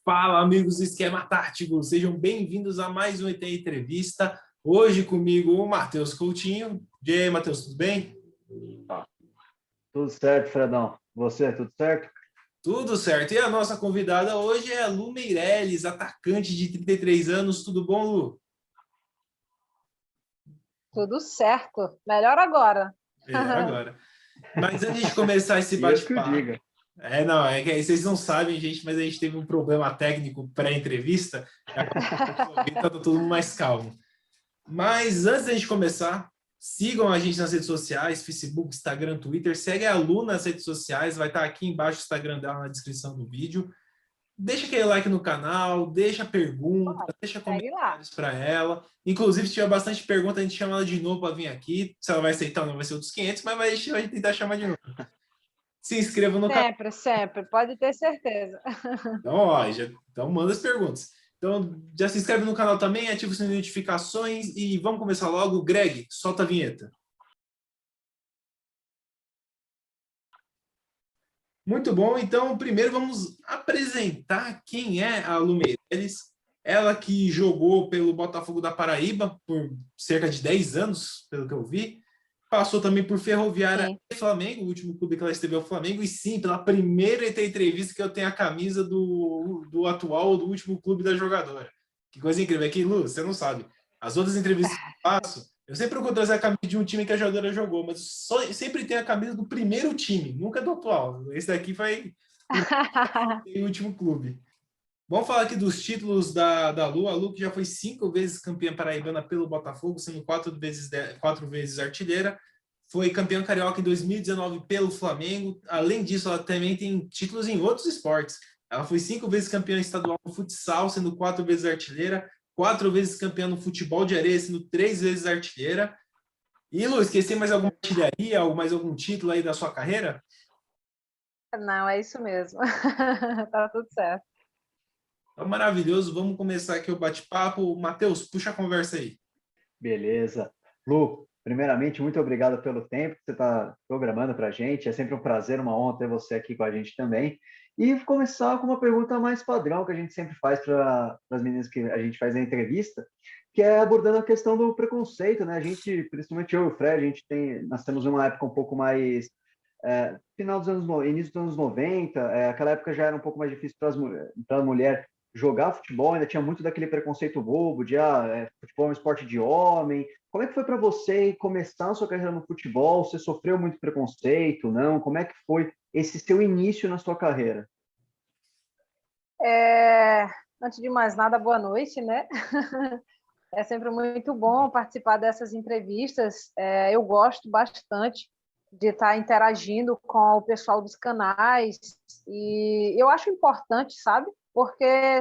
Fala, amigos do Esquema Tático, sejam bem-vindos a mais um ET Entrevista. Hoje comigo o Matheus Coutinho. E aí, Matheus, tudo bem? Tudo certo, Fredão. Você, tudo certo? Tudo certo. E a nossa convidada hoje é a Lu Meirelles, atacante de 33 anos. Tudo bom, Lu? Tudo certo. Melhor agora. Melhor agora. Mas antes de começar esse Deus que o bate-papo... diga. É que aí vocês não sabem, gente, mas a gente teve um problema técnico pré-entrevista. Tá todo mundo mais calmo. Mas antes da gente começar, sigam a gente nas redes sociais, Facebook, Instagram, Twitter. Segue a Lu nas redes sociais, vai estar aqui embaixo o Instagram dela na descrição do vídeo. Deixa aquele like no canal, deixa pergunta, deixa comentários para ela. Inclusive, se tiver bastante pergunta, a gente chama ela de novo para vir aqui. Se ela vai aceitar, não vai ser outros 500, mas a gente vai tentar chamar de novo. Se inscreva no canal. Sempre, pode ter certeza. Então, então manda as perguntas. Então, já se inscreve no canal também, ativa as notificações e vamos começar logo. Greg, solta a vinheta. Muito bom, então primeiro vamos apresentar quem é a Lu Meirelles. Ela que jogou pelo Botafogo da Paraíba por cerca de 10 anos, pelo que eu vi. Passou também por Ferroviária e Flamengo, o último clube que ela esteve é o Flamengo. E sim, pela primeira entrevista que eu tenho a camisa do atual, do último clube da jogadora. Que coisa incrível. É que, Lu, você não sabe. As outras entrevistas que eu faço, eu sempre procuro trazer a camisa de um time que a jogadora jogou, mas sempre tem a camisa do primeiro time, nunca do atual. Esse daqui foi o último clube. Vamos falar aqui dos títulos da Lu. A Lu que já foi 5 vezes campeã paraibana pelo Botafogo, sendo 4 vezes artilheira. Foi campeã carioca em 2019 pelo Flamengo. Além disso, ela também tem títulos em outros esportes. Ela foi 5 vezes campeã estadual no futsal, sendo 4 vezes artilheira. 4 vezes campeã no futebol de areia, sendo 3 vezes artilheira. E, Lu, esqueci mais alguma artilharia ou mais algum título aí da sua carreira? Não, é isso mesmo. Tá tudo certo. Então, maravilhoso. Vamos começar aqui o bate-papo. Matheus, puxa a conversa aí. Beleza. Lu, primeiramente, muito obrigado pelo tempo que você está programando para a gente. É sempre um prazer, uma honra ter você aqui com a gente também. E começar com uma pergunta mais padrão que a gente sempre faz para as meninas que a gente faz na entrevista, que é abordando a questão do preconceito, né? A gente, principalmente eu e o Fred, nós temos uma época um pouco mais final dos início dos anos 90, aquela época já era um pouco mais difícil para a mulher jogar futebol, ainda tinha muito daquele preconceito bobo de futebol é um esporte de homem. Como é que foi para você começar a sua carreira no futebol? Você sofreu muito preconceito, não? Como é que foi esse seu início na sua carreira? Antes de mais nada, boa noite, né? É sempre muito bom participar dessas entrevistas. Eu gosto bastante de estar interagindo com o pessoal dos canais e eu acho importante, sabe? Porque é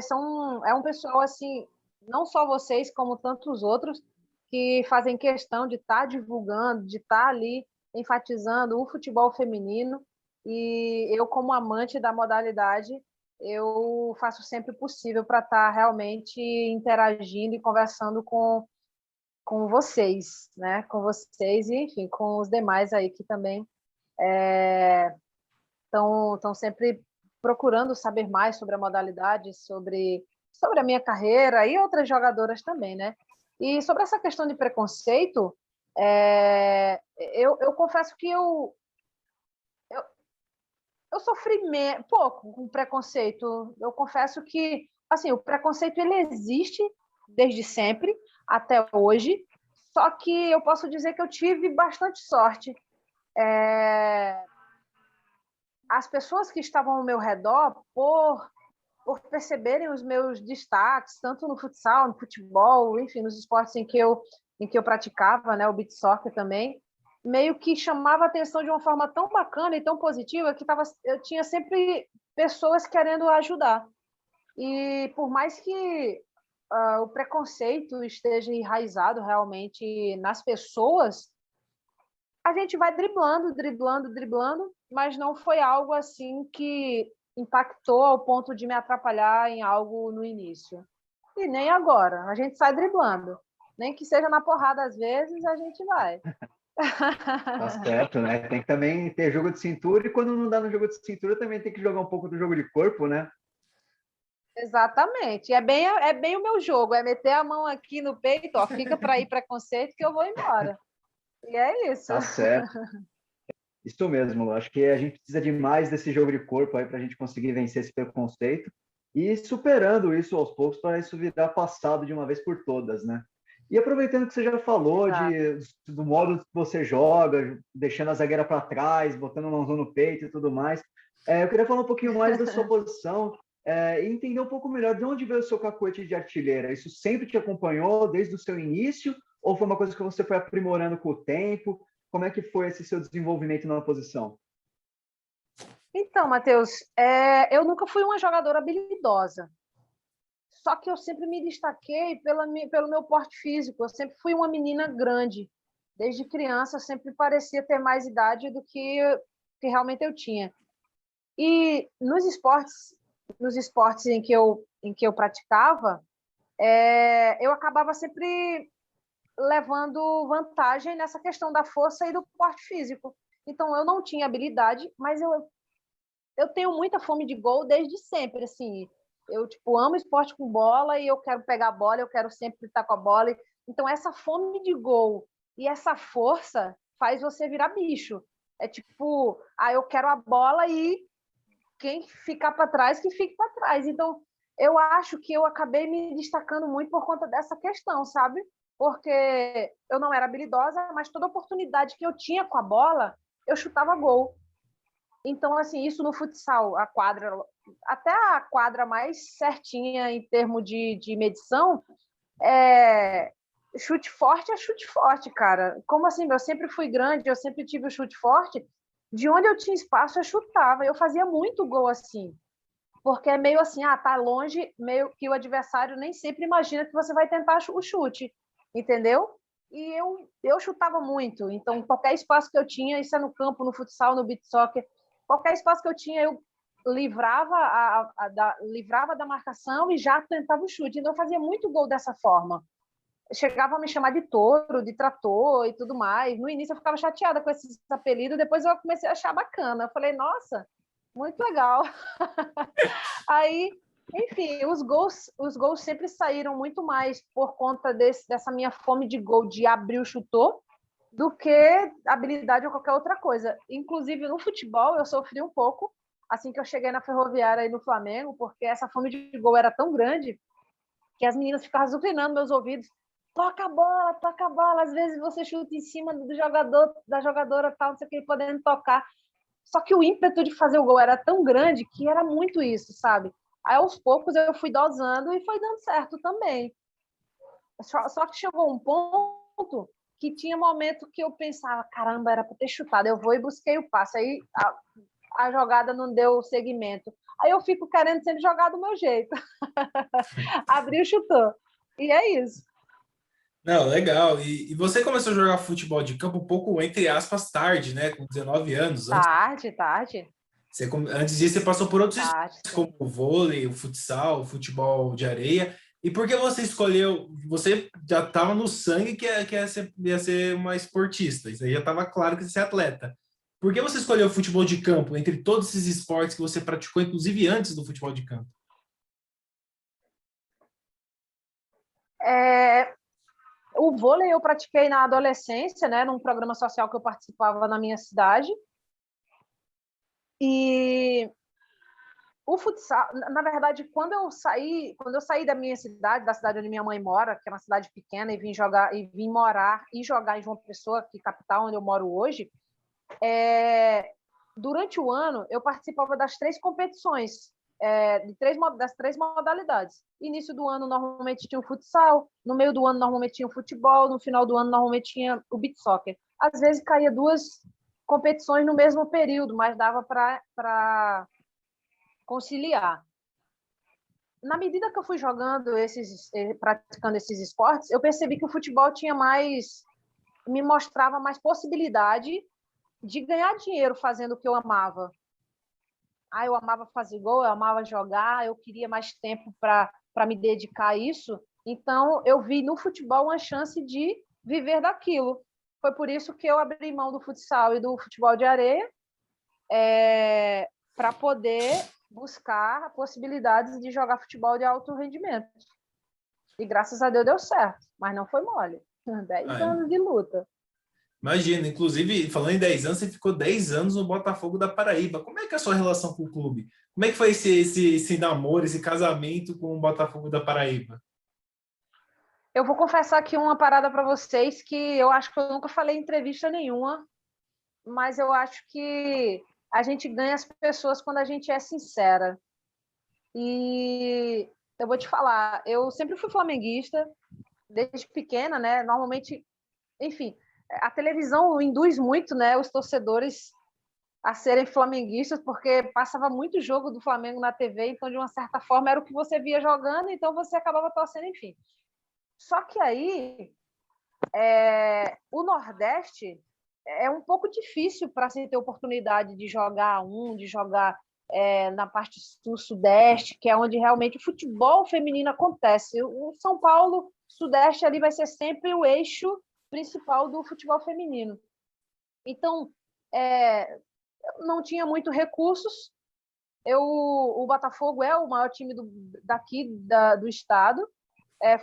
um pessoal, assim, não só vocês, como tantos outros, que fazem questão de estar divulgando, de estar ali enfatizando o futebol feminino. E eu, como amante da modalidade, eu faço sempre o possível para estar realmente interagindo e conversando com vocês, né? Com vocês e, enfim, com os demais aí que também estão sempre procurando saber mais sobre a modalidade, sobre a minha carreira e outras jogadoras também, né? E sobre essa questão de preconceito, eu confesso que eu sofri pouco com preconceito. Eu confesso que assim, o preconceito ele existe desde sempre até hoje, só que eu posso dizer que eu tive bastante sorte. As pessoas que estavam ao meu redor, por perceberem os meus destaques, tanto no futsal, no futebol, enfim, nos esportes em que eu praticava, né, o beach soccer também, meio que chamava a atenção de uma forma tão bacana e tão positiva que eu tinha sempre pessoas querendo ajudar. E por mais que o preconceito esteja enraizado realmente nas pessoas, a gente vai driblando, mas não foi algo assim que impactou ao ponto de me atrapalhar em algo no início. E nem agora, a gente sai driblando. Nem que seja na porrada às vezes, a gente vai. Tá certo, né? Tem que também ter jogo de cintura e quando não dá no jogo de cintura também tem que jogar um pouco do jogo de corpo, né? Exatamente. É bem o meu jogo, é meter a mão aqui no peito, ó, fica para ir preconceito que eu vou embora. E é isso. Tá certo. Isso mesmo, Lu. Acho que a gente precisa de mais desse jogo de corpo aí para a gente conseguir vencer esse preconceito e ir superando isso aos poucos para isso virar passado de uma vez por todas, né? E aproveitando que você já falou Exato. do modo que você joga, deixando a zagueira para trás, botando a mãozão no peito e tudo mais, eu queria falar um pouquinho mais da sua posição e entender um pouco melhor de onde veio o seu cacoete de artilheira. Isso sempre te acompanhou desde o seu início ou foi uma coisa que você foi aprimorando com o tempo? Como é que foi esse seu desenvolvimento na posição? Então, Matheus, eu nunca fui uma jogadora habilidosa. Só que eu sempre me destaquei pelo meu porte físico. Eu sempre fui uma menina grande. Desde criança, eu sempre parecia ter mais idade do que realmente eu tinha. E nos esportes em que eu praticava, eu acabava sempre levando vantagem nessa questão da força e do porte físico. Então, eu não tinha habilidade, mas eu tenho muita fome de gol desde sempre, assim. Eu, tipo, amo esporte com bola e eu quero pegar a bola, eu quero sempre estar com a bola. Então, essa fome de gol e essa força faz você virar bicho. É tipo, eu quero a bola e quem ficar para trás, que fique para trás. Então, eu acho que eu acabei me destacando muito por conta dessa questão, sabe? Porque eu não era habilidosa, mas toda oportunidade que eu tinha com a bola, eu chutava gol. Então, assim, isso no futsal, até a quadra mais certinha em termos de medição, é, chute forte, cara. Como assim? Eu sempre fui grande, eu sempre tive o chute forte. De onde eu tinha espaço, eu chutava. Eu fazia muito gol assim. Porque é meio assim, tá longe, meio que o adversário nem sempre imagina que você vai tentar o chute, entendeu? E eu chutava muito. Então, qualquer espaço que eu tinha, isso é no campo, no futsal, no beach soccer, qualquer espaço que eu tinha, eu livrava da marcação e já tentava o chute. Então, eu fazia muito gol dessa forma. Chegava a me chamar de touro, de trator e tudo mais. No início eu ficava chateada com esses apelidos, depois eu comecei a achar bacana. Eu falei, nossa, muito legal. Aí, enfim, os gols sempre saíram muito mais por conta dessa minha fome de gol, de abrir o chutor, do que habilidade ou qualquer outra coisa. Inclusive, no futebol, eu sofri um pouco assim que eu cheguei na Ferroviária e no Flamengo, porque essa fome de gol era tão grande que as meninas ficavam zucrinando meus ouvidos. Toca a bola, toca a bola. Às vezes você chuta em cima do jogador, da jogadora, tal, não sei o que, podendo tocar. Só que o ímpeto de fazer o gol era tão grande que era muito isso, sabe? Aí, aos poucos, eu fui dosando e foi dando certo também. Só que chegou um ponto que tinha momento que eu pensava, caramba, era para ter chutado. Eu vou e busquei o passe. Aí a jogada não deu segmento. Aí eu fico querendo sempre jogar do meu jeito. Abriu, chutou. E é isso. Não, legal. E você começou a jogar futebol de campo um pouco, entre aspas, tarde, né? Com 19 anos. Tarde, tarde, Antes disso, você passou por outros tarde, esportes, sim. como o vôlei, o futsal, o futebol de areia. E por que você escolheu? Você já estava no sangue que ia ser uma esportista. Isso aí já estava claro que ia ser atleta. Por que você escolheu o futebol de campo entre todos esses esportes que você praticou, inclusive antes do futebol de campo? É, o vôlei eu pratiquei na adolescência, né, num programa social que eu participava na minha cidade. E o futsal, na verdade, quando eu saí da minha cidade, da cidade onde minha mãe mora, que é uma cidade pequena, e vim morar e jogar em João Pessoa, que é a capital onde eu moro hoje, durante o ano eu participava das 3 competições, das 3 modalidades. Início do ano normalmente tinha o futsal, no meio do ano normalmente tinha o futebol, no final do ano normalmente tinha o beach soccer. Às vezes caía 2 competições no mesmo período, mas dava para conciliar. Na medida que eu fui praticando esses esportes, eu percebi que o futebol me mostrava mais possibilidade de ganhar dinheiro fazendo o que eu amava. Eu amava fazer gol, eu amava jogar, eu queria mais tempo para me dedicar a isso. Então, eu vi no futebol uma chance de viver daquilo. Foi por isso que eu abri mão do futsal e do futebol de areia, para poder buscar possibilidades de jogar futebol de alto rendimento. E graças a Deus deu certo, mas não foi mole. 10 anos de luta. Imagina, inclusive, falando em 10 anos, você ficou 10 anos no Botafogo da Paraíba. Como é que é a sua relação com o clube? Como é que foi esse namoro, esse casamento com o Botafogo da Paraíba? Eu vou confessar aqui uma parada para vocês que eu acho que eu nunca falei em entrevista nenhuma, mas eu acho que a gente ganha as pessoas quando a gente é sincera. E eu vou te falar, eu sempre fui flamenguista, desde pequena, né? Normalmente, enfim, a televisão induz muito, né, os torcedores a serem flamenguistas, porque passava muito jogo do Flamengo na TV, então, de uma certa forma, era o que você via jogando, então você acabava torcendo, enfim. Só que aí, o Nordeste é um pouco difícil para se ter oportunidade de jogar de jogar na parte sul-sudeste, que é onde realmente o futebol feminino acontece. O São Paulo, Sudeste, ali vai ser sempre o eixo principal do futebol feminino. Então, não tinha muito recursos. O Botafogo é o maior time do estado.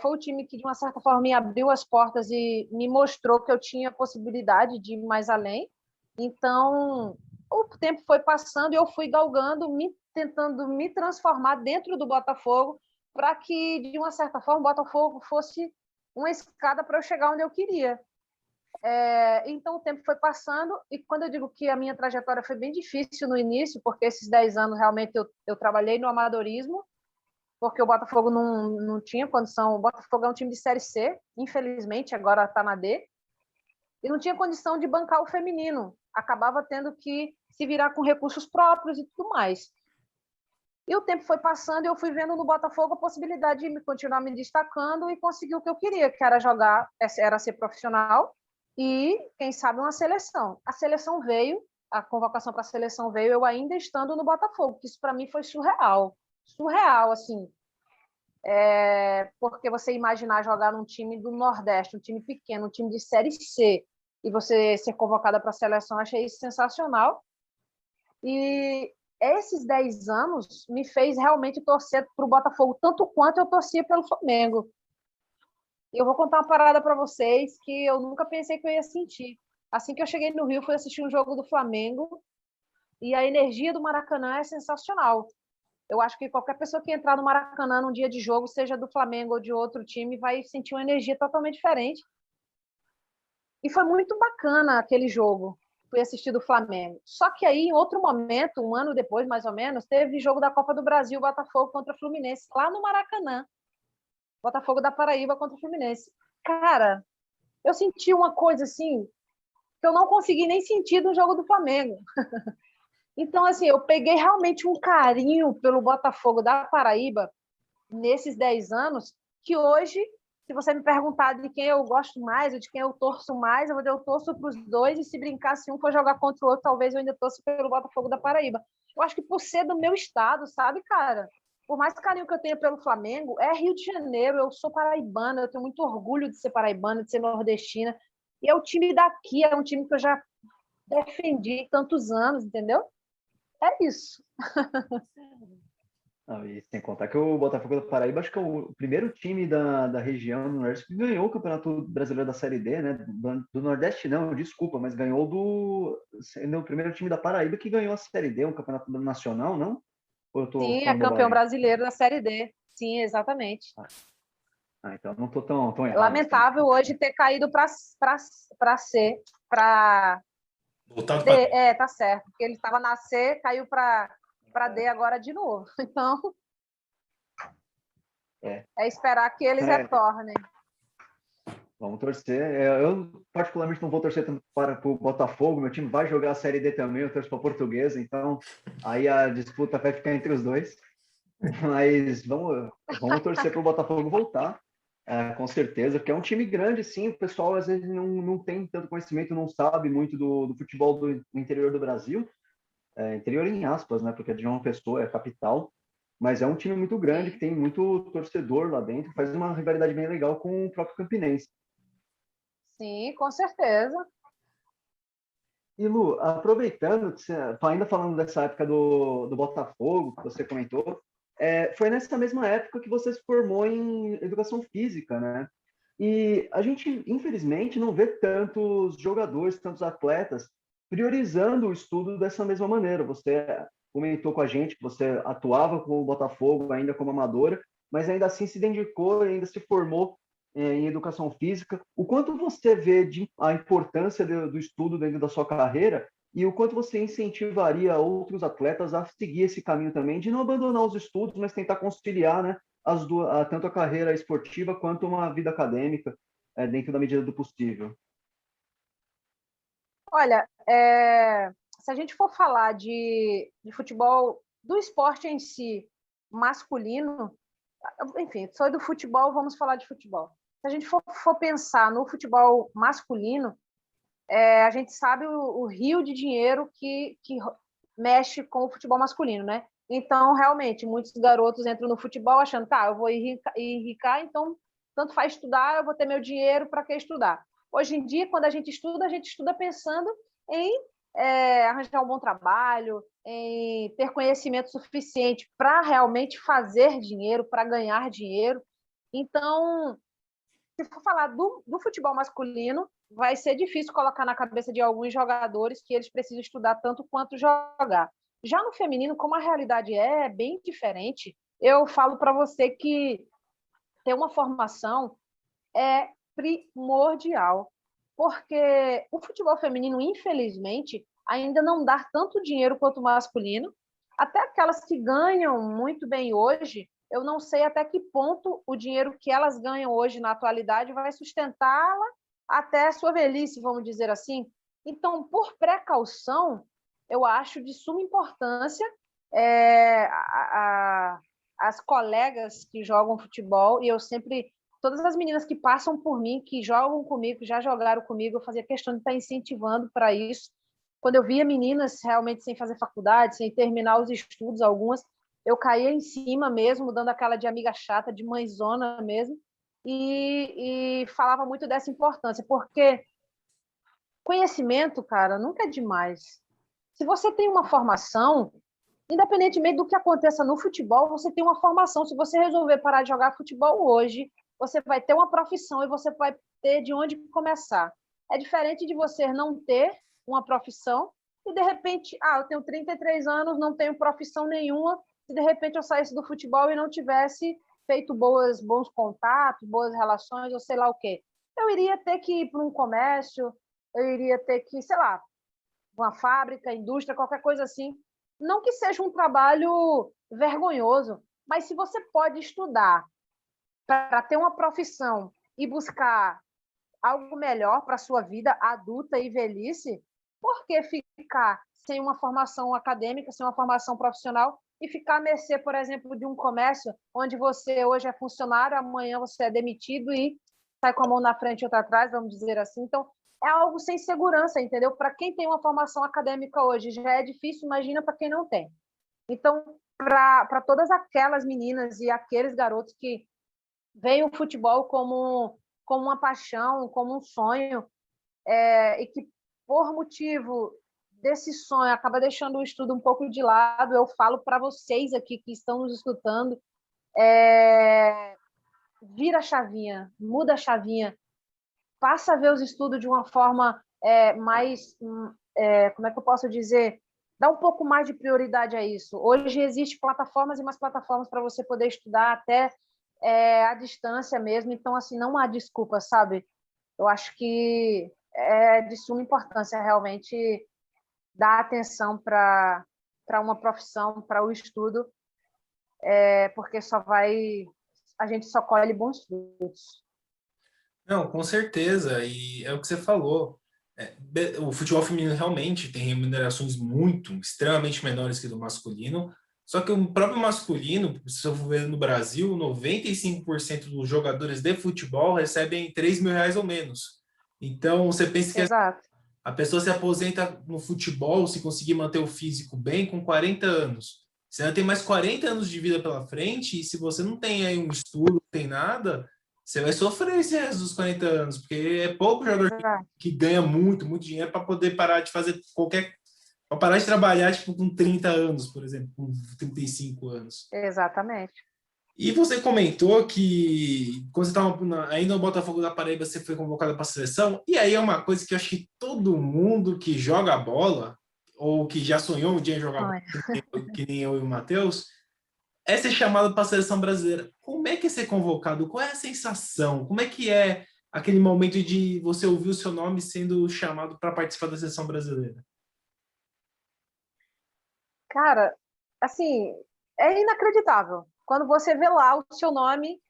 Foi o time que, de uma certa forma, me abriu as portas e me mostrou que eu tinha possibilidade de ir mais além. Então, o tempo foi passando e eu fui galgando, tentando me transformar dentro do Botafogo para que, de uma certa forma, o Botafogo fosse uma escada para eu chegar onde eu queria. Então, o tempo foi passando e quando eu digo que a minha trajetória foi bem difícil no início, porque esses 10 anos realmente eu trabalhei no amadorismo, porque o Botafogo não tinha condição. O Botafogo é um time de Série C, infelizmente, agora está na D, e não tinha condição de bancar o feminino. Acabava tendo que se virar com recursos próprios e tudo mais. E o tempo foi passando e eu fui vendo no Botafogo a possibilidade de continuar me destacando e conseguir o que eu queria, que era jogar, era ser profissional e, quem sabe, uma seleção. A seleção veio, a convocação para a seleção veio, eu ainda estando no Botafogo, que isso para mim foi surreal. Surreal, assim. Porque você imaginar jogar num time do Nordeste, um time pequeno, um time de Série C, e você ser convocada para a seleção, achei isso sensacional. E esses 10 anos me fez realmente torcer para o Botafogo, tanto quanto eu torcia pelo Flamengo. E eu vou contar uma parada para vocês que eu nunca pensei que eu ia sentir. Assim que eu cheguei no Rio, fui assistir um jogo do Flamengo, e a energia do Maracanã é sensacional. Eu acho que qualquer pessoa que entrar no Maracanã num dia de jogo, seja do Flamengo ou de outro time, vai sentir uma energia totalmente diferente. E foi muito bacana aquele jogo. Fui assistir do Flamengo. Só que aí, em outro momento, um ano depois, mais ou menos, teve jogo da Copa do Brasil, Botafogo contra o Fluminense, lá no Maracanã. Botafogo da Paraíba contra o Fluminense. Cara, eu senti uma coisa assim que eu não consegui nem sentir no jogo do Flamengo. Então, assim, eu peguei realmente um carinho pelo Botafogo da Paraíba nesses 10 anos, que hoje, se você me perguntar de quem eu gosto mais ou de quem eu torço mais, eu vou dizer, eu torço para os dois, e se brincar, se um for jogar contra o outro, talvez eu ainda torço pelo Botafogo da Paraíba. Eu acho que por ser do meu estado, sabe, cara? Por mais carinho que eu tenha pelo Flamengo, é Rio de Janeiro, eu sou paraibana, eu tenho muito orgulho de ser paraibana, de ser nordestina, e é o time daqui, é um time que eu já defendi tantos anos, entendeu? É isso. E sem contar que o Botafogo da Paraíba, acho que é o primeiro time da região do Nordeste que ganhou o Campeonato Brasileiro da Série D, né? Do Nordeste não, desculpa, mas ganhou sendo o primeiro time da Paraíba que ganhou a Série D, um campeonato nacional, não? Ou eu tô Sim, é falando campeão bobagem? brasileiro da Série D. Sim, exatamente. Então não tô tão É errado assim. lamentável hoje ter caído para C, para Voltado D. para Tá certo. Porque ele estava na C, caiu para D agora de novo. Então, é esperar que eles retornem. Vamos torcer. Eu, particularmente, não vou torcer tanto para o Botafogo. Meu time vai jogar a Série D também. Eu torço para a Portuguesa. Então, aí a disputa vai ficar entre os dois. Mas vamos torcer para o Botafogo voltar, com certeza, porque é um time grande, sim. O pessoal, às vezes, não tem tanto conhecimento, não sabe muito do futebol do interior do Brasil. Interior em aspas, né? Porque é de João Pessoa, é a capital. Mas é um time muito grande, que tem muito torcedor lá dentro. Faz uma rivalidade bem legal com o próprio Campinense. Sim, com certeza. E Lu, aproveitando, que ainda falando dessa época do Botafogo, que você comentou, foi nessa mesma época que você se formou em educação física, né? E a gente, infelizmente, não vê tantos jogadores, tantos atletas priorizando o estudo dessa mesma maneira. Você comentou com a gente que você atuava com o Botafogo ainda como amadora, mas ainda assim se dedicou, ainda se formou em educação física. O quanto você vê a importância do estudo dentro da sua carreira e o quanto você incentivaria outros atletas a seguir esse caminho também, de não abandonar os estudos, mas tentar conciliar, né, tanto a carreira esportiva quanto uma vida acadêmica, dentro da medida do possível. Olha, se a gente for falar de futebol, do esporte em si, masculino, enfim, sou do futebol, vamos falar de futebol. Se a gente for pensar no futebol masculino, a gente sabe o rio de dinheiro que mexe com o futebol masculino, né? Então, realmente, muitos garotos entram no futebol achando, tá, eu vou enricar, então tanto faz estudar, eu vou ter meu dinheiro, para que estudar? Hoje em dia, quando a gente estuda pensando em arranjar um bom trabalho, em ter conhecimento suficiente para realmente fazer dinheiro, para ganhar dinheiro. Então, se for falar do futebol masculino, vai ser difícil colocar na cabeça de alguns jogadores que eles precisam estudar tanto quanto jogar. Já no feminino, como a realidade é bem diferente, eu falo para você que ter uma formação é primordial, porque o futebol feminino, infelizmente, ainda não dá tanto dinheiro quanto o masculino. Até aquelas que ganham muito bem hoje, eu não sei até que ponto o dinheiro que elas ganham hoje na atualidade vai sustentá-la até a sua velhice, vamos dizer assim. Então, por precaução, eu acho de suma importância as colegas que jogam futebol, e eu sempre, todas as meninas que passam por mim, que jogam comigo, que já jogaram comigo, eu fazia questão de estar incentivando para isso. Quando eu via meninas realmente sem fazer faculdade, sem terminar os estudos, algumas, eu caía em cima mesmo, dando aquela de amiga chata, de mãezona mesmo, e falava muito dessa importância, porque conhecimento, cara, nunca é demais. Se você tem uma formação, independentemente do que aconteça no futebol, você tem uma formação. Se você resolver parar de jogar futebol hoje, você vai ter uma profissão e você vai ter de onde começar. É diferente de você não ter uma profissão e, de repente, eu tenho 33 anos, não tenho profissão nenhuma, se de repente eu saísse do futebol e não tivesse feito bons contatos, boas relações, ou sei lá o quê. Eu iria ter que ir para um comércio, eu iria ter que, sei lá, uma fábrica, indústria, qualquer coisa assim. Não que seja um trabalho vergonhoso, mas se você pode estudar para ter uma profissão e buscar algo melhor para a sua vida adulta e velhice, por que ficar sem uma formação acadêmica, sem uma formação profissional e ficar à mercê, por exemplo, de um comércio onde você hoje é funcionário, amanhã você é demitido e sai com a mão na frente e outra atrás, vamos dizer assim. Então, é algo sem segurança, entendeu? Para quem tem uma formação acadêmica hoje já é difícil, imagina para quem não tem. Então, para todas aquelas meninas e aqueles garotos que veem o futebol como uma paixão, como um sonho, e que, por motivo desse sonho, acaba deixando o estudo um pouco de lado, eu falo para vocês aqui que estão nos escutando, vira a chavinha, muda a chavinha, passa a ver os estudos de uma forma mais, como é que eu posso dizer, dá um pouco mais de prioridade a isso. Hoje existem plataformas e mais plataformas para você poder estudar até à distância mesmo, então, assim, não há desculpa, sabe? Eu acho que é de suma importância realmente dar atenção para uma profissão, para o estudo, porque a gente só colhe bons frutos. Não, com certeza, e é o que você falou. O futebol feminino realmente tem remunerações extremamente menores que do masculino, só que o próprio masculino, se eu for ver no Brasil, 95% dos jogadores de futebol recebem 3 mil reais ou menos. Então, você pensa que Exato. a pessoa se aposenta no futebol, se conseguir manter o físico bem, com 40 anos. Você ainda tem mais 40 anos de vida pela frente, e se você não tem aí um estudo, não tem nada, você vai sofrer esse resto dos 40 anos, porque é pouco jogador que ganha muito, muito dinheiro para poder parar de fazer para parar de trabalhar, tipo, com 30 anos, por exemplo, com 35 anos. Exatamente. E você comentou que quando você estava ainda no Botafogo da Paraíba, você foi convocado para a seleção, e aí é uma coisa que eu acho que todo mundo que joga bola, ou que já sonhou um dia em jogar bola, que nem eu e o Matheus, é ser chamado para a seleção brasileira. Como é que é ser convocado? Qual é a sensação? Como é que é aquele momento de você ouvir o seu nome sendo chamado para participar da seleção brasileira? Cara, assim, é inacreditável. Quando você vê lá o seu nome,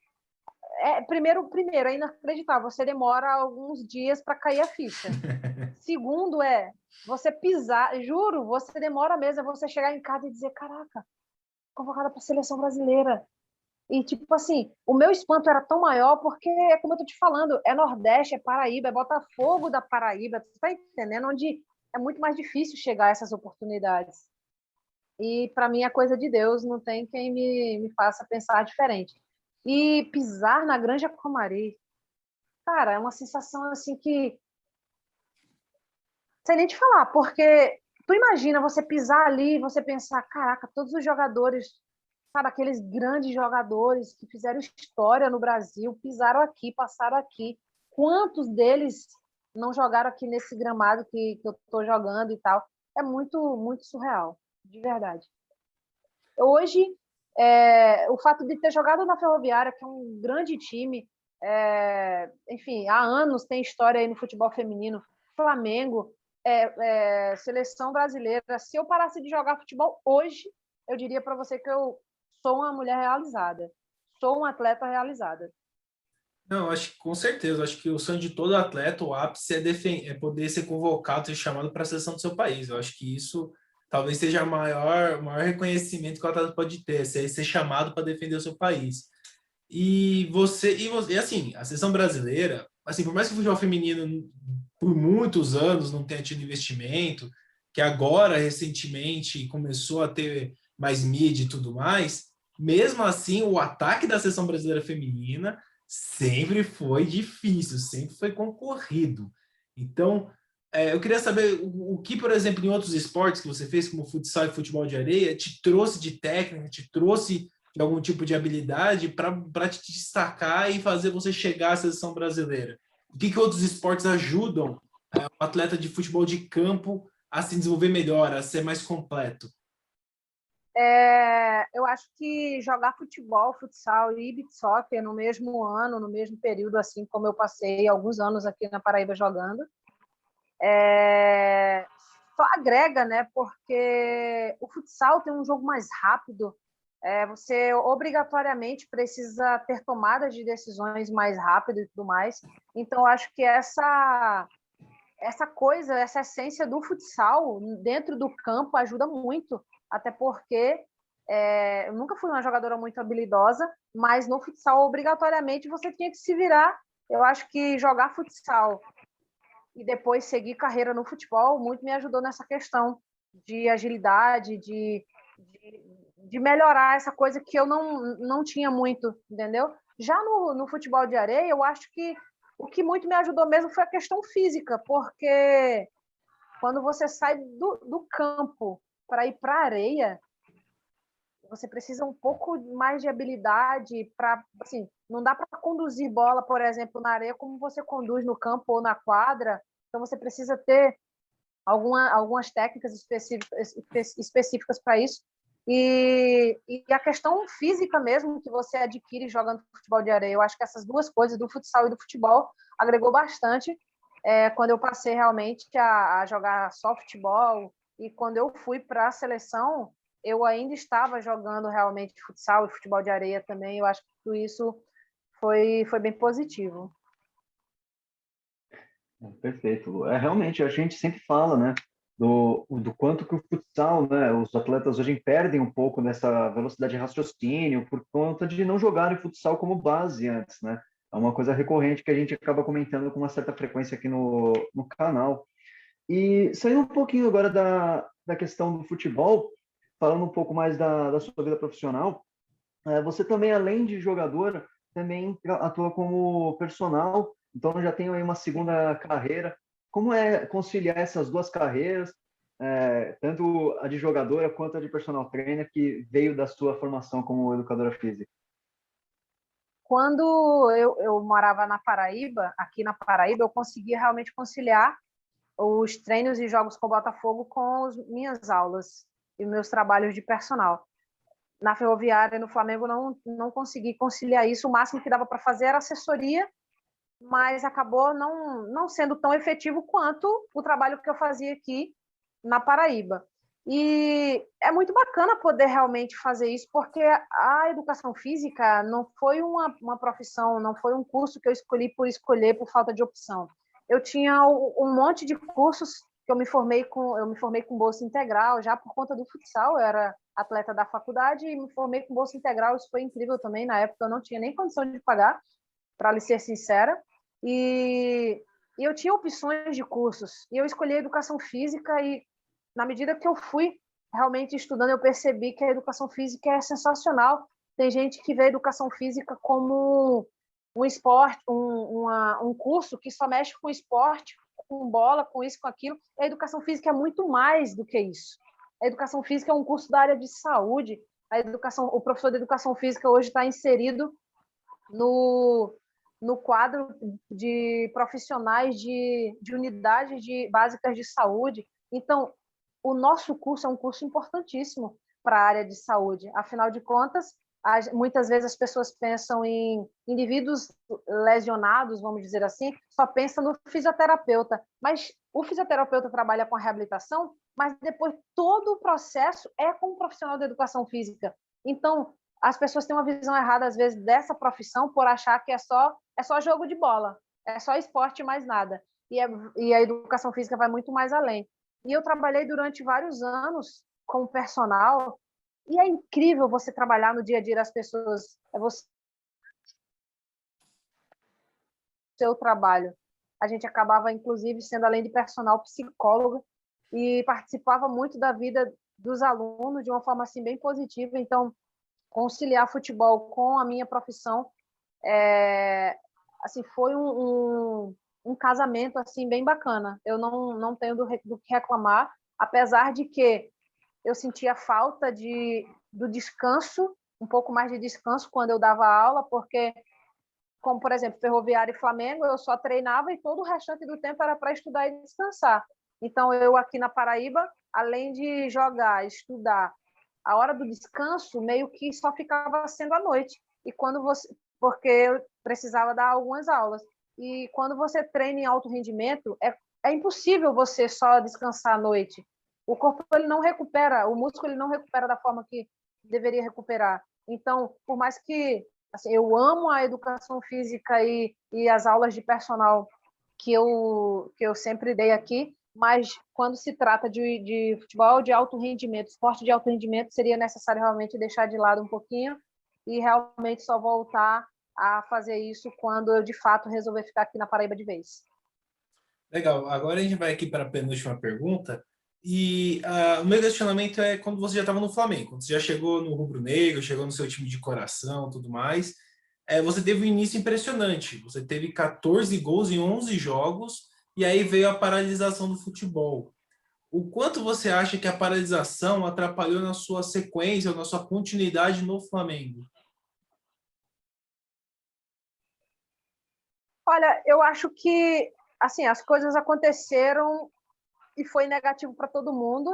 primeiro, é inacreditável. Você demora alguns dias para cair a ficha. Segundo você pisar, juro, você demora mesmo, você chegar em casa e dizer, caraca, convocada para a seleção brasileira. E, tipo assim, o meu espanto era tão maior porque, como eu tô te falando, é Nordeste, é Paraíba, é Botafogo da Paraíba, tu tá entendendo? Onde é muito mais difícil chegar a essas oportunidades. E, para mim, é coisa de Deus, não tem quem me faça pensar diferente. E pisar na Granja Comari, cara, é uma sensação assim que... Não sei nem te falar, porque tu imagina você pisar ali e você pensar, caraca, todos os jogadores, sabe, aqueles grandes jogadores que fizeram história no Brasil, pisaram aqui, passaram aqui. Quantos deles não jogaram aqui nesse gramado que eu estou jogando e tal? É muito, muito surreal, de verdade. Hoje, o fato de ter jogado na Ferroviária, que é um grande time, enfim, há anos tem história aí no futebol feminino, Flamengo, seleção brasileira. Se eu parasse de jogar futebol hoje, eu diria para você que eu sou uma mulher realizada, sou uma atleta realizada. Não, acho que com certeza, acho que o sonho de todo atleta, o ápice é poder ser convocado, ser chamado para a seleção do seu país. Eu acho que isso talvez seja o maior reconhecimento que o atleta pode ter, ser chamado para defender o seu país. E assim, a seleção brasileira, assim, por mais que o futebol feminino por muitos anos não tenha tido investimento, que agora recentemente começou a ter mais mídia e tudo mais, mesmo assim o ataque da seleção brasileira feminina sempre foi difícil, sempre foi concorrido. Então, eu queria saber o que, por exemplo, em outros esportes que você fez, como futsal e futebol de areia, te trouxe de técnica, te trouxe de algum tipo de habilidade para te destacar e fazer você chegar à seleção brasileira? O que outros esportes ajudam o atleta de futebol de campo a se desenvolver melhor, a ser mais completo? Eu acho que jogar futebol, futsal e beach soccer no mesmo ano, no mesmo período, assim como eu passei alguns anos aqui na Paraíba jogando, só agrega, né? Porque o futsal tem um jogo mais rápido, você obrigatoriamente precisa ter tomadas de decisões mais rápido e tudo mais. Então, acho que essa coisa, essa essência do futsal dentro do campo ajuda muito, até porque eu nunca fui uma jogadora muito habilidosa, mas no futsal, obrigatoriamente, você tinha que se virar. Eu acho que jogar futsal e depois seguir carreira no futebol muito me ajudou nessa questão de agilidade, de melhorar essa coisa que eu não tinha muito, entendeu? Já no futebol de areia, eu acho que o que muito me ajudou mesmo foi a questão física, porque quando você sai do campo para ir para a areia, você precisa um pouco mais de habilidade para, assim, não dá para conduzir bola, por exemplo, na areia como você conduz no campo ou na quadra. Então você precisa ter algumas técnicas específicas para isso. E a questão física mesmo que você adquire jogando futebol de areia, eu acho que essas duas coisas, do futsal e do futebol, agregou bastante quando eu passei realmente a jogar só futebol. E quando eu fui para a seleção, eu ainda estava jogando realmente futsal e futebol de areia também. Eu acho que tudo isso foi bem positivo. Perfeito. Realmente, a gente sempre fala, né, do quanto que o futsal, né, os atletas hoje perdem um pouco nessa velocidade de raciocínio por conta de não jogarem futsal como base antes, né? É uma coisa recorrente que a gente acaba comentando com uma certa frequência aqui no canal. E saindo um pouquinho agora da questão do futebol, falando um pouco mais da sua vida profissional, você também, além de jogadora, também atua como personal, então já tem aí uma segunda carreira. Como é conciliar essas duas carreiras, tanto a de jogadora quanto a de personal trainer, que veio da sua formação como educadora física? Quando eu morava na Paraíba, aqui na Paraíba, eu conseguia realmente conciliar os treinos e jogos com o Botafogo com as minhas aulas e meus trabalhos de personal. Na Ferroviária e no Flamengo não consegui conciliar isso. O máximo que dava para fazer era assessoria, mas acabou não sendo tão efetivo quanto o trabalho que eu fazia aqui na Paraíba. E é muito bacana poder realmente fazer isso, porque a educação física não foi uma profissão, não foi um curso que eu escolhi por escolher, por falta de opção. Eu tinha um monte de cursos que eu me formei com bolsa integral, já por conta do futsal, eu era atleta da faculdade e me formei com bolsa integral, isso foi incrível também, na época eu não tinha nem condição de pagar, para lhe ser sincera, e eu tinha opções de cursos, e eu escolhi a educação física e na medida que eu fui realmente estudando, eu percebi que a educação física é sensacional. Tem gente que vê a educação física como um esporte, um curso que só mexe com esporte, com bola, com isso, com aquilo. A educação física é muito mais do que isso. A educação física é um curso da área de saúde. O professor de educação física hoje está inserido no quadro de profissionais de unidades básicas de saúde. Então, o nosso curso é um curso importantíssimo para a área de saúde. Afinal de contas, muitas vezes as pessoas pensam em indivíduos lesionados, vamos dizer assim, só pensam no fisioterapeuta. Mas o fisioterapeuta trabalha com a reabilitação, mas depois todo o processo é com o profissional da educação física. Então, as pessoas têm uma visão errada, às vezes, dessa profissão por achar que é só jogo de bola, é só esporte e mais nada. E a educação física vai muito mais além. E eu trabalhei durante vários anos como personal, e é incrível você trabalhar no dia a dia das pessoas, seu trabalho. A gente acabava, inclusive, sendo, além de personal, psicóloga, e participava muito da vida dos alunos de uma forma assim, bem positiva. Então, conciliar futebol com a minha profissão assim, foi um casamento assim, bem bacana. Eu não tenho do que reclamar, apesar de que eu sentia falta do descanso, um pouco mais de descanso quando eu dava aula, porque, como, por exemplo, Ferroviária e Flamengo, eu só treinava e todo o restante do tempo era para estudar e descansar. Então, eu aqui na Paraíba, além de jogar, estudar, a hora do descanso meio que só ficava sendo à noite. E porque eu precisava dar algumas aulas. E quando você treina em alto rendimento, é impossível você só descansar à noite. O corpo ele não recupera, o músculo ele não recupera da forma que deveria recuperar. Então, por mais que assim, eu amo a educação física e as aulas de personal que eu sempre dei aqui, mas quando se trata de futebol de alto rendimento, esporte de alto rendimento, seria necessário realmente deixar de lado um pouquinho e realmente só voltar a fazer isso quando eu, de fato, resolver ficar aqui na Paraíba de vez. Legal. Agora a gente vai aqui para a penúltima pergunta. E o meu questionamento é quando você já estava no Flamengo, quando você já chegou no Rubro Negro, chegou no seu time de coração, tudo mais, você teve um início impressionante. Você teve 14 gols em 11 jogos e aí veio a paralisação do futebol. O quanto você acha que a paralisação atrapalhou na sua sequência, na sua continuidade no Flamengo? Olha, eu acho que assim as coisas aconteceram e foi negativo para todo mundo.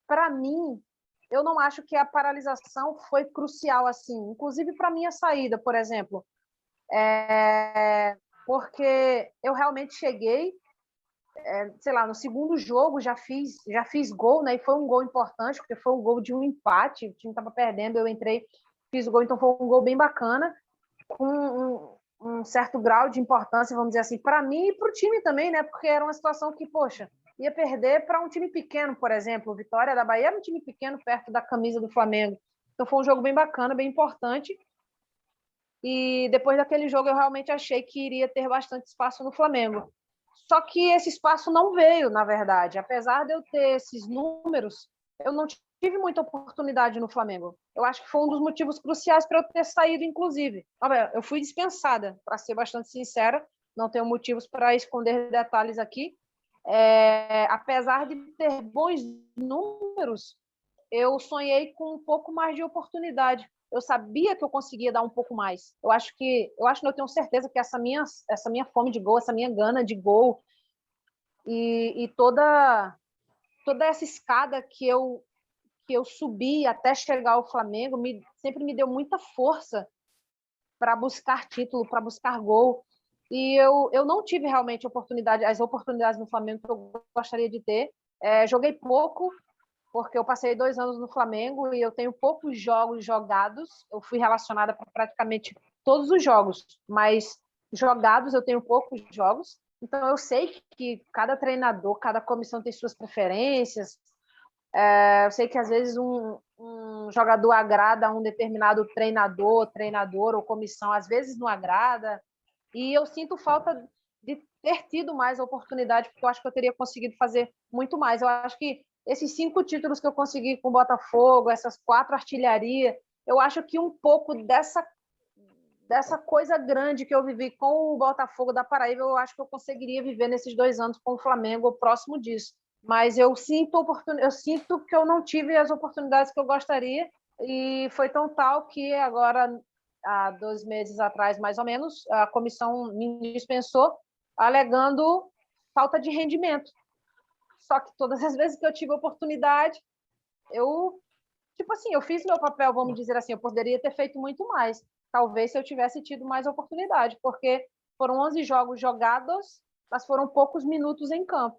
Para mim, eu não acho que a paralisação foi crucial assim, inclusive para minha saída, por exemplo, porque eu realmente cheguei, sei lá, no segundo jogo já fiz gol, né? E foi um gol importante porque foi um gol de um empate, o time estava perdendo, eu entrei, fiz o gol, então foi um gol bem bacana, com um certo grau de importância, vamos dizer assim, para mim e para o time também, né? Porque era uma situação que, poxa, ia perder para um time pequeno, por exemplo. O Vitória da Bahia era um time pequeno perto da camisa do Flamengo. Então foi um jogo bem bacana, bem importante. E depois daquele jogo eu realmente achei que iria ter bastante espaço no Flamengo. Só que esse espaço não veio, na verdade. Apesar de eu ter esses números, eu não tive muita oportunidade no Flamengo. Eu acho que foi um dos motivos cruciais para eu ter saído, inclusive. Eu fui dispensada, para ser bastante sincera, não tenho motivos para esconder detalhes aqui. Apesar de ter bons números, eu sonhei com um pouco mais de oportunidade. Eu sabia que eu conseguia dar um pouco mais. Eu tenho certeza que essa minha fome de gol, essa minha gana de gol e toda essa escada que eu subi até chegar ao Flamengo sempre me deu muita força para buscar título, para buscar gol. E eu não tive realmente as oportunidades no Flamengo que eu gostaria de ter. Joguei pouco, porque eu passei 2 anos no Flamengo e eu tenho poucos jogos jogados. Eu fui relacionada para praticamente todos os jogos, mas jogados eu tenho poucos jogos. Então, eu sei que cada treinador, cada comissão tem suas preferências. Eu sei que, às vezes, um jogador agrada a um determinado treinador ou comissão, às vezes não agrada. E eu sinto falta de ter tido mais oportunidade, porque eu acho que eu teria conseguido fazer muito mais. Eu acho que esses 5 títulos que eu consegui com o Botafogo, essas 4 artilharias, eu acho que um pouco dessa coisa grande que eu vivi com o Botafogo da Paraíba, eu acho que eu conseguiria viver nesses 2 anos com o Flamengo próximo disso. Mas eu sinto que eu não tive as oportunidades que eu gostaria, e foi tão tal que agora, há 2 meses atrás, mais ou menos, a comissão me dispensou, alegando falta de rendimento. Só que todas as vezes que eu tive oportunidade, eu fiz meu papel, vamos dizer assim, eu poderia ter feito muito mais. Talvez se eu tivesse tido mais oportunidade, porque foram 11 jogos jogados, mas foram poucos minutos em campo.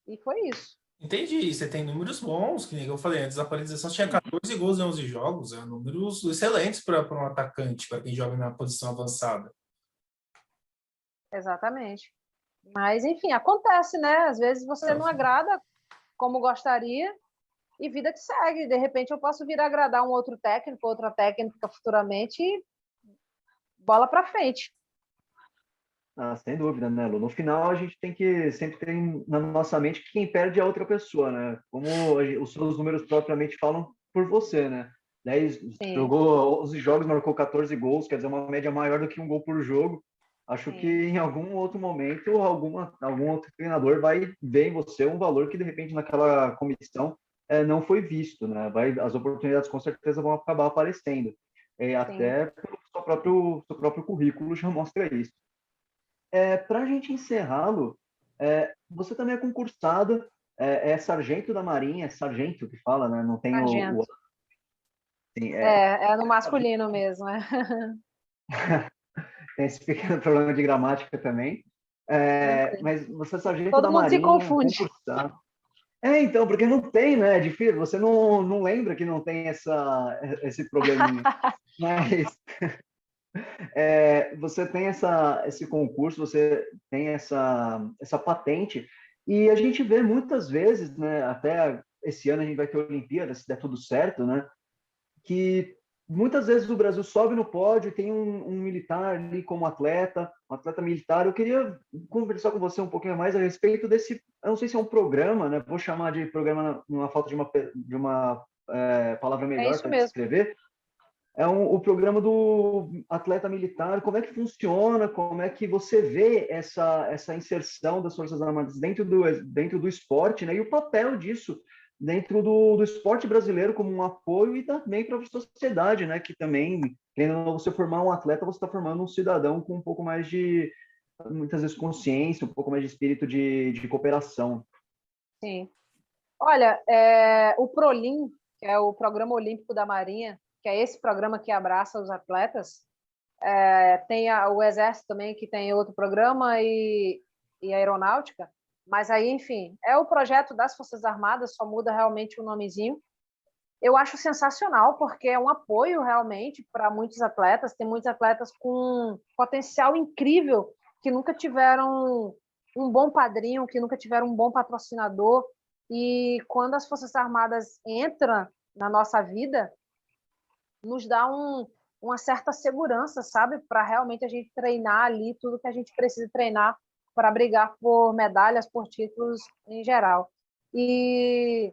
E foi isso. Entendi, você tem números bons, que nem eu falei antes, a Paralisação tinha 14 gols em 11 jogos, números excelentes para um atacante, para quem joga na posição avançada. Exatamente. Mas, enfim, acontece, né? Às vezes você não agrada como gostaria e vida que segue. De repente eu posso vir a agradar um outro técnico, outra técnica futuramente e bola para frente. Sem dúvida, né, Lu? No final, a gente tem que sempre ter na nossa mente que quem perde é a outra pessoa, né? Como os seus números propriamente falam por você, né? 10, jogou 11 jogos, marcou 14 gols, quer dizer, uma média maior do que um gol por jogo. Acho que em algum outro momento, algum outro treinador vai ver em você um valor que, de repente, naquela comissão não foi visto, né? As oportunidades com certeza vão acabar aparecendo. Até pelo seu próprio currículo já mostra isso. Para a gente encerrá-lo, você também é concursada, sargento da Marinha, é sargento que fala, né? Não tem Sargento. Sim, é no masculino mesmo. Tem esse pequeno problema de gramática também. Mas você é sargento Todo da mundo Marinha, se confunde. concursado. Então, porque não tem, né? É difícil, você não lembra que não tem esse probleminha. Mas você tem esse concurso, você tem essa patente, e a gente vê muitas vezes, né, até esse ano a gente vai ter Olimpíada, se der tudo certo, né, que muitas vezes o Brasil sobe no pódio e tem um militar ali como atleta, um atleta militar. Eu queria conversar com você um pouquinho mais a respeito desse, eu não sei se é um programa, né, vou chamar de programa numa falta de uma palavra melhor isso para mesmo. descrever, o programa do atleta militar. Como é que funciona? Como é que você vê essa inserção das Forças Armadas dentro do esporte, né? E o papel disso dentro do esporte brasileiro como um apoio e também para a sociedade, né? Que também, querendo você formar um atleta, você está formando um cidadão com um pouco mais de, muitas vezes, consciência, um pouco mais de espírito de cooperação. Sim. Olha, o PROLIM, que é o Programa Olímpico da Marinha, que é esse programa que abraça os atletas, tem o Exército também, que tem outro programa, e a Aeronáutica, mas aí, enfim, é o projeto das Forças Armadas, só muda realmente o nomezinho. Eu acho sensacional, porque é um apoio realmente para muitos atletas, tem muitos atletas com potencial incrível, que nunca tiveram um bom padrinho, que nunca tiveram um bom patrocinador, e quando as Forças Armadas entram na nossa vida, nos dá uma certa segurança, sabe? Para realmente a gente treinar ali tudo que a gente precisa treinar para brigar por medalhas, por títulos em geral. E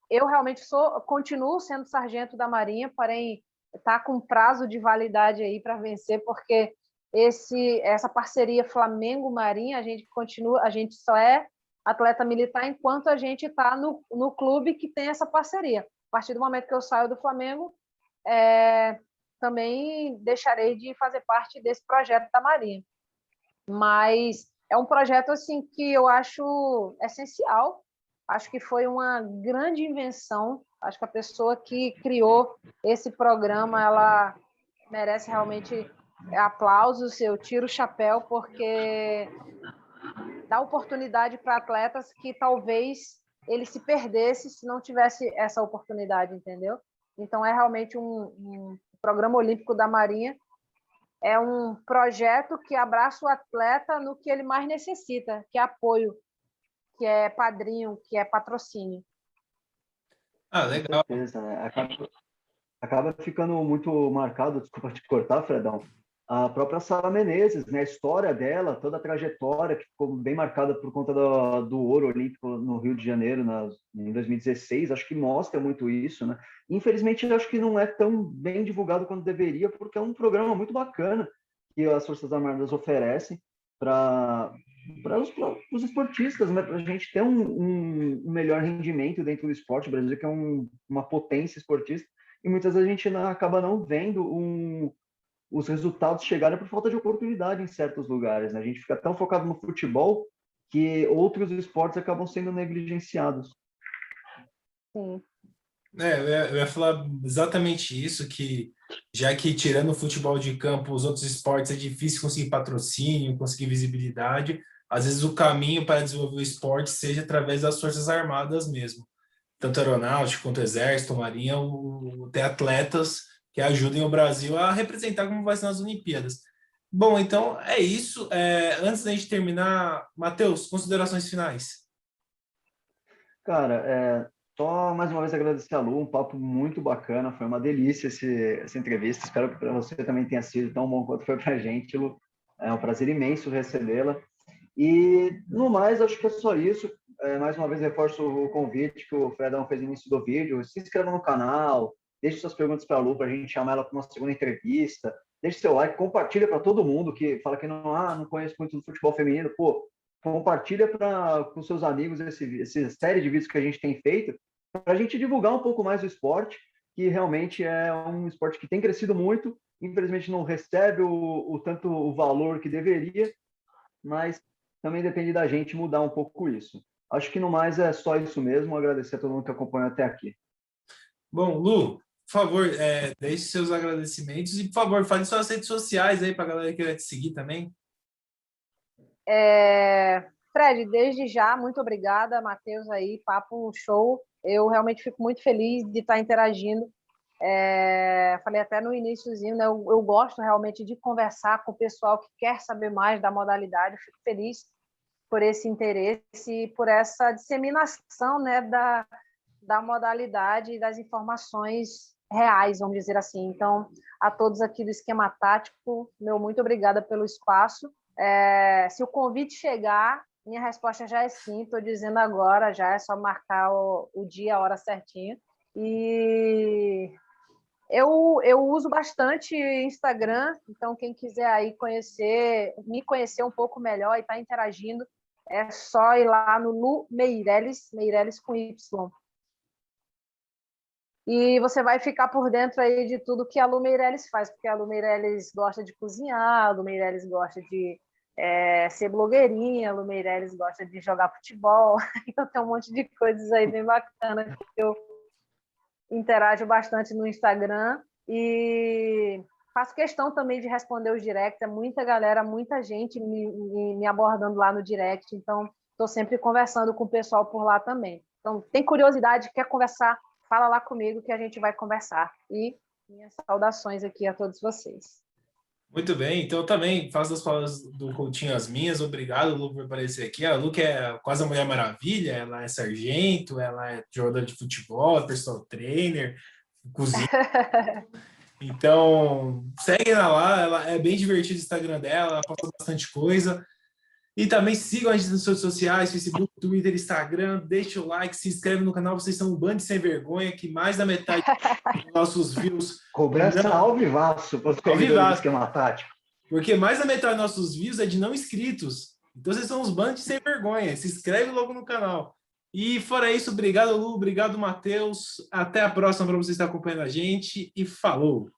eu realmente continuo sendo sargento da Marinha, porém está com prazo de validade aí para vencer, porque essa parceria Flamengo-Marinha, a gente só é atleta militar enquanto a gente está no clube que tem essa parceria. A partir do momento que eu saio do Flamengo, também deixarei de fazer parte desse projeto da Marinha. Mas é um projeto assim que eu acho essencial. Acho que foi uma grande invenção. Acho que a pessoa que criou esse programa, ela merece realmente aplausos. Eu tiro o chapéu, porque dá oportunidade para atletas que talvez ele se perdesse se não tivesse essa oportunidade, entendeu? Então, é realmente um programa olímpico da Marinha. É um projeto que abraça o atleta no que ele mais necessita, que é apoio, que é padrinho, que é patrocínio. Ah, Com legal. certeza, né? Acaba ficando muito marcado, desculpa te cortar, Fredão, a própria Sara Menezes, né? A história dela, toda a trajetória que ficou bem marcada por conta do ouro olímpico no Rio de Janeiro em 2016, acho que mostra muito isso, né? Infelizmente, eu acho que não é tão bem divulgado quanto deveria, porque é um programa muito bacana que as Forças Armadas oferecem para os esportistas, né? Para a gente ter um melhor rendimento dentro do esporte. O Brasil que é uma potência esportista, e muitas vezes a gente acaba não vendo os resultados chegarem por falta de oportunidade em certos lugares, né? A gente fica tão focado no futebol que outros esportes acabam sendo negligenciados. Sim. Eu ia falar exatamente isso, que já que tirando o futebol de campo, os outros esportes é difícil conseguir patrocínio, conseguir visibilidade, às vezes o caminho para desenvolver o esporte seja através das Forças Armadas mesmo. Tanto aeronáutica quanto exército, marinha, ter atletas que ajudem o Brasil a representar como vai ser nas Olimpíadas. Bom, então é isso. Antes da gente terminar, Matheus, considerações finais. Cara, só mais uma vez agradecer a Lu, um papo muito bacana, foi uma delícia essa entrevista, espero que para você também tenha sido tão bom quanto foi para a gente, Lu. É um prazer imenso recebê-la. E, no mais, acho que é só isso. Mais uma vez, reforço o convite que o Fredão fez no início do vídeo. Se inscreva no canal, deixe suas perguntas para a Lu, para a gente chamar ela para uma segunda entrevista. Deixe seu like, compartilha para todo mundo que fala que não conhece muito do futebol feminino. Pô, compartilha com seus amigos essa série de vídeos que a gente tem feito, para a gente divulgar um pouco mais o esporte, que realmente é um esporte que tem crescido muito. Infelizmente, não recebe tanto o valor que deveria, mas também depende da gente mudar um pouco isso. Acho que no mais é só isso mesmo. Agradecer a todo mundo que acompanhou até aqui. Bom, Lu, por favor, deixe seus agradecimentos e, por favor, fale suas redes sociais aí para a galera que quer te seguir também. Fred, desde já, muito obrigada, Matheus aí, papo show. Eu realmente fico muito feliz de estar interagindo. Falei até no iniciozinho, né? Eu gosto realmente de conversar com o pessoal que quer saber mais da modalidade. Eu fico feliz por esse interesse e por essa disseminação, né, da modalidade e das informações reais, vamos dizer assim. Então, a todos aqui do Esquema Tático, muito obrigada pelo espaço. Se o convite chegar, minha resposta já é sim, estou dizendo agora, já é só marcar o dia, a hora certinha. E eu uso bastante Instagram, então quem quiser aí me conhecer um pouco melhor e estar interagindo, é só ir lá no Lu Meireles, Meireles com Y. E você vai ficar por dentro aí de tudo que a Lu Meireles faz, porque a Lu Meireles gosta de cozinhar, a Lu Meireles gosta de ser blogueirinha, a Lu Meireles gosta de jogar futebol, então tem um monte de coisas aí bem bacanas que eu interajo bastante no Instagram e faço questão também de responder os directs, é muita galera, muita gente me abordando lá no direct, então estou sempre conversando com o pessoal por lá também. Então, tem curiosidade, quer conversar, fala lá comigo que a gente vai conversar. E minhas saudações aqui a todos vocês. Muito bem, então eu também faço as palavras do Coutinho as minhas. Obrigado, Lu, por aparecer aqui. A Lu que é quase a Mulher Maravilha, ela é sargento, ela é jogadora de futebol, personal trainer, cozinha. Então, segue ela lá, ela é bem divertida o Instagram dela, ela posta bastante coisa. E também sigam a gente nas redes sociais, Facebook, Twitter, Instagram, deixa o like, se inscreve no canal, vocês são um bando de sem vergonha, que mais da metade dos nossos views... Cobrança ao vivaço para os seguidores do Esquema Tático. Porque mais da metade dos nossos views é de não inscritos. Então vocês são uns bandos de sem vergonha. Se inscreve logo no canal. E fora isso, obrigado, Lu, obrigado, Matheus. Até a próxima para você estar acompanhando a gente e falou!